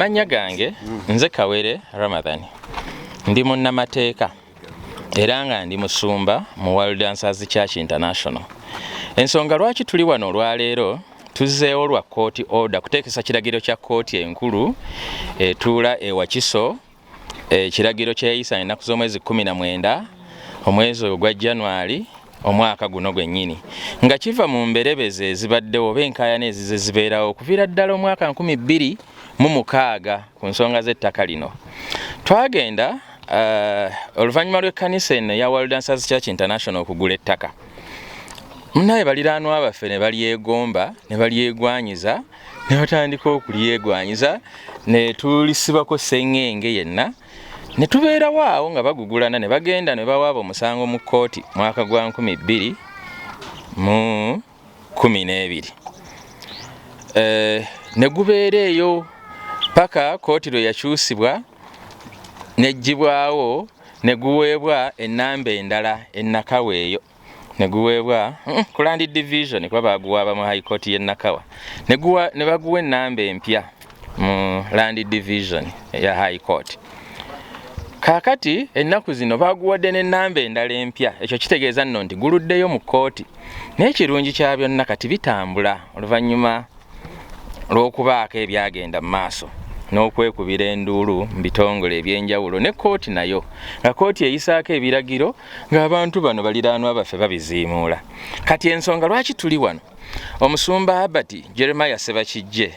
Mannya gange nze Kawere Ramadhan. Ndi munnamateeka era nga ndi musumba mu World Dancers Church International. Ensonga lwaki tuli wano olwaleero tuzzeewo lwa court order kuteekesa kiragiro kya kooti enkulu etuula e Wakiso, kiragiro kyeyisa ennaku z'omwezi 19 omwezi ogwa January omwaka guno gwennyini nga kiva mu mberebeze ezibaddewo oba enkaayana ezize zibeerawo okuviira ddala omwaka 2016 ku nsonga z'ettaka lino. Twagenda oluvannyuma lw'ekkanisa eno ya World Dancers Church International okugula ettaka. Munnaye baliraanwa baffe ne balyegomba ne balyegwanyiza ne batandika okulyegwanyiza ne tulisibako sengenge yenna ne tubeerawo awo nga bagugulana ne bagenda ne bawaaba omusango mu kooti mwaka gwa 2012 ne gubeera eyo paka kooti lwe yakyusibwa neggibwawo ne guweebwa ennamba endala ennakawa eyo ne guweebwa ku Land Division kuba baguwaaba mu High Court y'e Nakawa ne baguwa ennamba empya mu Land Division ya High Court. Kakati ennaku zino baguwadde n'ennamba endala empya, ekyo kitegeeza nno nti guluddeyo mu kooti. N'ekirungi kya byonna kati bitambula oluvannyuma lw'okubaako ebyagenda mu maaso n'okwekubira enduulu mu bitongole ebyenjawulo ne kooti nayo nga kooti eyisaako ebiragiro ng'abantu bano baliraanwa baffe babiziimuula. Kati ensonga lwaki tuli wano, omusumba Albert Jeremiah Sebakijje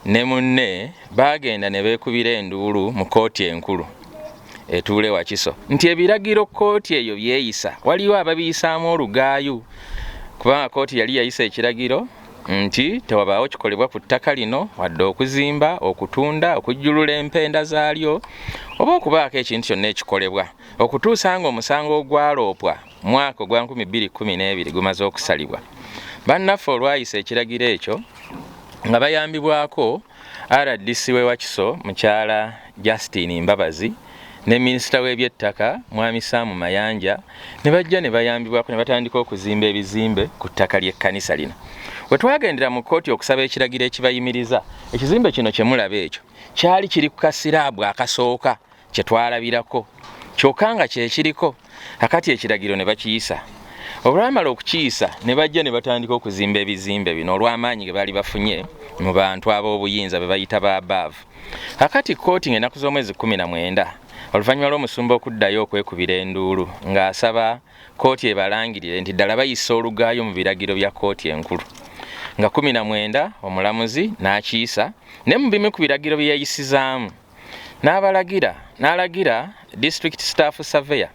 ne munne baagenda ne beekubira enduulu mu kooti enkulu etuule Wakiso nti ebiragiro kooti eyo byeyisa waliwo ababiyisaamu olugaayu kubanga kooti yali yayisa ekiragiro nti tewabaawo kikolebwa ku ttaka lino wadde okuzimba, okutunda, okujjulula empenda zaalyo oba okubaako ekintu kyonna ekikolebwa okutuusa nga omusango ogwaloopwa mwaka ogwa 2012 gumaze okusalibwa. Bannaffe olwayisa ekiragiro ekyo nga bayambibwako RDC w'e Wakiso mukyala Justine Mbabazi ne minisita w'ebyettaka mwami Sam Mayanja ne bajja ne bayambibwako ne batandika okuzimba ebizimbe ku ttaka ly'ekkanisa lino. Bwe twagendera mu kooti okusaba ekiragiro ekibayimiriza, ekizimbe kino kye mulaba ekyo kyali kiri ku kasiraabu akasooka kye twalabirako kyokka nga kye kiriko. Akati ekiragiro ne bakiyisa. Olwamala okukiyisa ne bajja ne batandika okuzimba ebizimbe bino olw'amaanyi ge baali bafunye mu bantu ab'obuyinza be bayita ba above. Akati kooti ng'ennaku z'omwezi 19 oluvannyuma lw'omusumba okuddayo okwekubira enduulu ng'asaba kooti ebalangirire nti ddala bayisa olugaayo mu biragiro bya kooti enkulu. Nga 19 omulamuzi n'akiyisa ne mu bimu ku biragiro bye yayisizaamu n'alagira district staff surveyor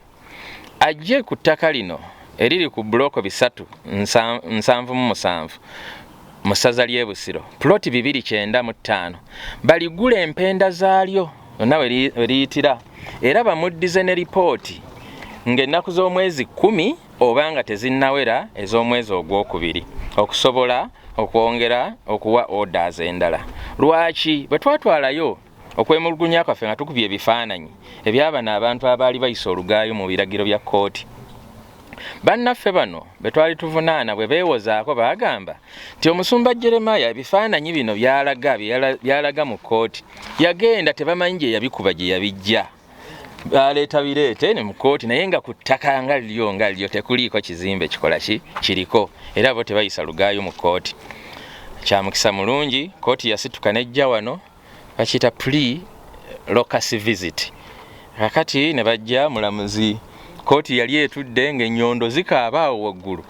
ajje ku ttaka lino eriri ku buloko 377 mu ssaza ly'e Busiro ploti 295 baligula empenda zaalyo yonna we liyitira era bamuddize ne lipooti ng'ennaku z'omwezi 10 oba nga tezinnawera ez'omwezi ogwokubiri okusobola okwongera okuwa orders endala. Lwaki bwe twatwalayo okwemulugunya kwaffe nga tukubye ebifaananyi ebyabano abantu abaali bayisa olugaayo mu biragiro bya kooti, bannaffe bano be twali tuvunaana bwe beewozaako baagamba nti omusumba Jeremiah ebifaananyi bino byalaga mu kooti yagenda tebamanyi gye yabikuba gye yabijja baleeta bireete ne mu kooti naye nga ku ttaka nga lyo tekuliiko kizimbe kikola kiriko era bo tebayisa lugaayo mu kooti. Kyamukisa mulungi kooti yasituka nejja wano bakiyita pre-locus visit. Kakati ne bajja mulamuzi kooti yali etudde ng'ennyondo zikaaba awo waggulu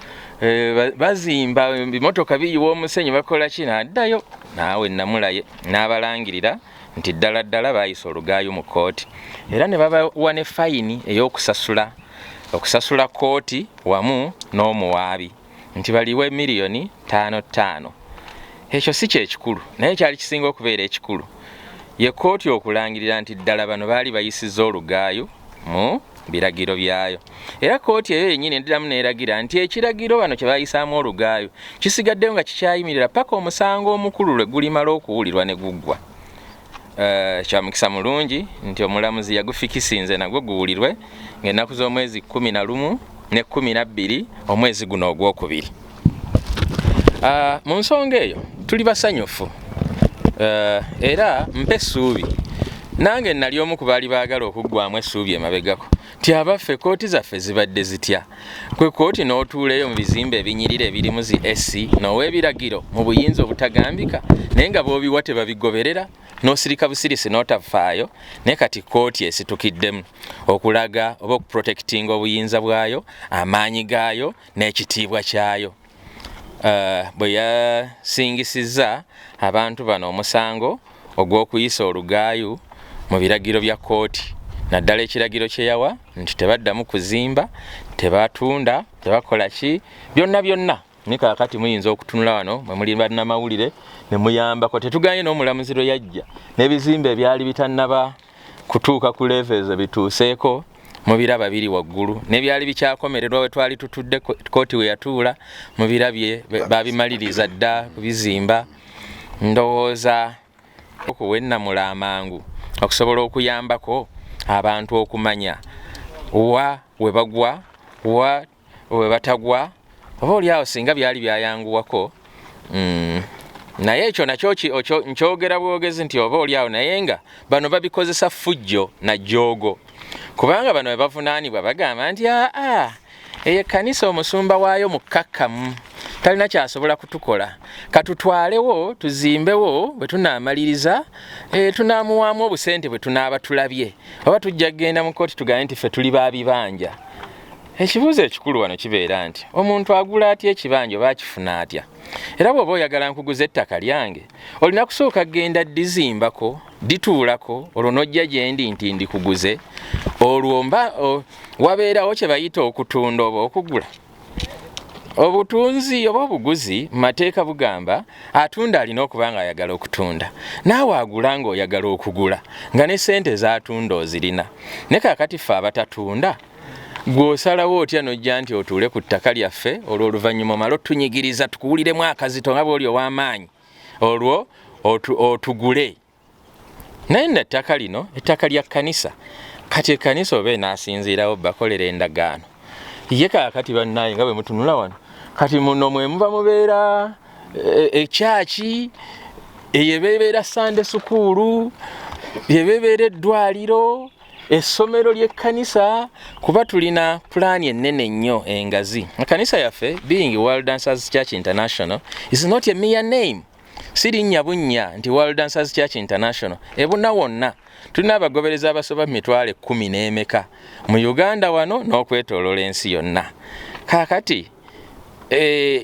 bazimba ebimotoka biyiwa omusenyu bakola ki n'addayo naawe namulaye n'abalangirira nti ddala bayisa olugaayo mu kooti era ne babawa ne fayini ey'okusasula kooti wamu n'omuwaabi nti baliwe $5,000,000. Ekyo si kyekikulu naye kyali kisinga okubeera ekikulu ye kooti okulangirira nti ddala bano baali bayisizza olugaayo mu biragiro byayo. Era kooti eyo yennyini endiramu neeragira nti ekiragiro bano kye bayisaamu olugaayo kisigaddeyo nga kikyayimirira paka omusango omukulu lwe gulimala okuwulirwa ne guggwa. Kyamukisa mulungi nti omulamuzi yagufikisinze nagwo guwulirwe ng'ennaku z'omwezi 11 ne 12 omwezi guno ogwokubiri. Mu nsonga eyo tuli basanyufu era mpe essuubi nange nali omu ku baali baagala okuggwamu essuubi emabegako ti abaffe kooti zaffe zibadde zitya kwe kooti n'otuuleyo mu bizimbe ebinyirira ebirimu zi esi n'ow'ebiragiro mu buyinza obutagambika naye nga b'obiwa tebabigoberera n'osirika busirisi n'otafaayo naye kati kooti esitukiddemu okulaga oba okuprotectinga obuyinza bwayo amaanyi gaayo n'ekitiibwa kyayo. Bwe yasingisizza abantu bano omusango ogw'okuyisa olugaayu mu biragiro bya kooti naddala ekiragiro kye yawa nti tebaddamu kuzimba tebatunda tebakola ki byonna ni kaakati muyinza okutunula wano mwe muli bannamawulire ne muyambako tetuganye n'omulamuzi lwe yajja n'ebizimbe ebyali bitannaba kutuuka ku levels bituuseeko mu biraba biri waggulu n'ebyali bikyakomererwa we twali tutudde kooti we yatuula mu birabye babimaliriza dda kubizimba ndowooza okuwennamula amangu okusobola okuyambako abantu okumanya wa we bagwa wa we batagwa oba oliawo singa byali byayanguwako naye ekyo nakyo nkyogera bwogezi nti oba oliawo naye nga bano babikozesa fujjo na joogo kubanga bano we bavunaanibwa bagamba nti eyo ekkanisa omusumba waayo mukkakkamu talina kyasobola kutukola katutwalewo tuzimbewo bwe tunaamaliriza tunaamuwaamu obusente bwe tunaaba tulabye oba tujja kgenda mu kooti tugambe nti ffe tuli baabibanja. Ekibuuzo ekikulu wano kibeera nti omuntu agula atya ekibanja oba akifuna atya era bw'oba oyagala nkuguza ettaka lyange olina kusooka kgenda dizimbako dituulako olwo n'ojja gye ndi nti ndikuguze olwo wabeerawo kye bayita okutunda oba okugula. Obutunzi oba obuguzi mu mateeka bugamba atunda alina okuba nga ayagala okutunda naawe agula ng'oyagala okugula nga ne ssente z'atunda ozirina ne kaakati ffe abatatunda gw'osalawo otya n'ojja nti otuule ku ttaka lyaffe olwo oluvannyuma omala otunyigiriza tukuwuliremu akazito nga bw'oli ow'amaanyi olwo otugule. Naye nno ettaka lino ettaka lya kkanisa kati ekkanisa oba enaasinziirawo bakolera endagaano ye kaakati bannaaye nga bwe mutunula wano kati muno mwe muba mubeera ekyaki eyebeebeera sande sukuulu yebeebeera eddwaliro essomero ly'ekkanisa kuba tulina pulaani ennene nnyo engazi. Ekkanisa yaffe being World Dancers Church International is not a mere name. Sirinnya bunnya nti World Dancers Church International ebuna wonna tulina abagobereza abasoba mitwale 10 n'emeka mu Uganda wano n'okwetooloola ensi yonna. Kaakati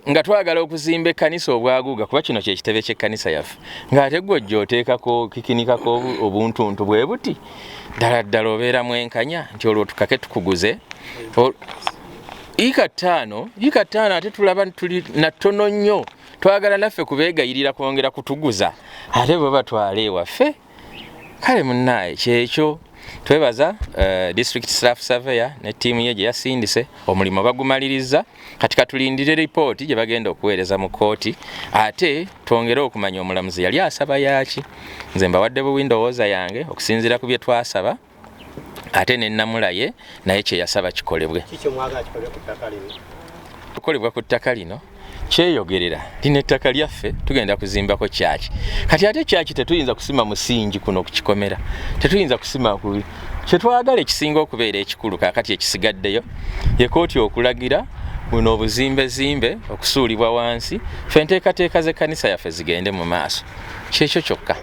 nga twagala okuzimba ekkanisa obwaguuga kuba kino kye kitebe ky'ekkanisa yaffe ng'ate gwe ojja oteekako kikinikako obuntuntu bwe buti ddala obeera mwenkanya nti olwo tukake tukuguze ika ttaano ate tulaba tuli natono nnyo twagala naffe kubeegayirira kwongera kutuguza ate bwe batwala ewaffe. Kale munnaaye kyekyo twebaza district staff surveyor ne ttiimu ye gye yasindise omulimu bagumaliriza kati katulindire ripooti gye bagenda okuweereza mu kooti ate twongere okumanya omulamuzi yali asaba yaaki. Nze mbawadde buwi ndowooza yange okusinziira ku bye twasaba ate ne nnamulaye naye kye yasaba kikolebwe. Kukolebwa ku ttaka lino kyeyogerera lino ettaka lyaffe tugenda kuzimbako kyaki kati ate kyaki tetuyinza kusima musingi kuno okukikomera tetuyinza kusima kyetwagala ekisinga okubeera ekikulu kaakati ekisigaddeyo ye kooti okulagira buno obuzimbezimbe okusuulibwa wansi ffe enteekateeka z'ekkanisa yaffe zigende mu maaso kyekyo kyokka.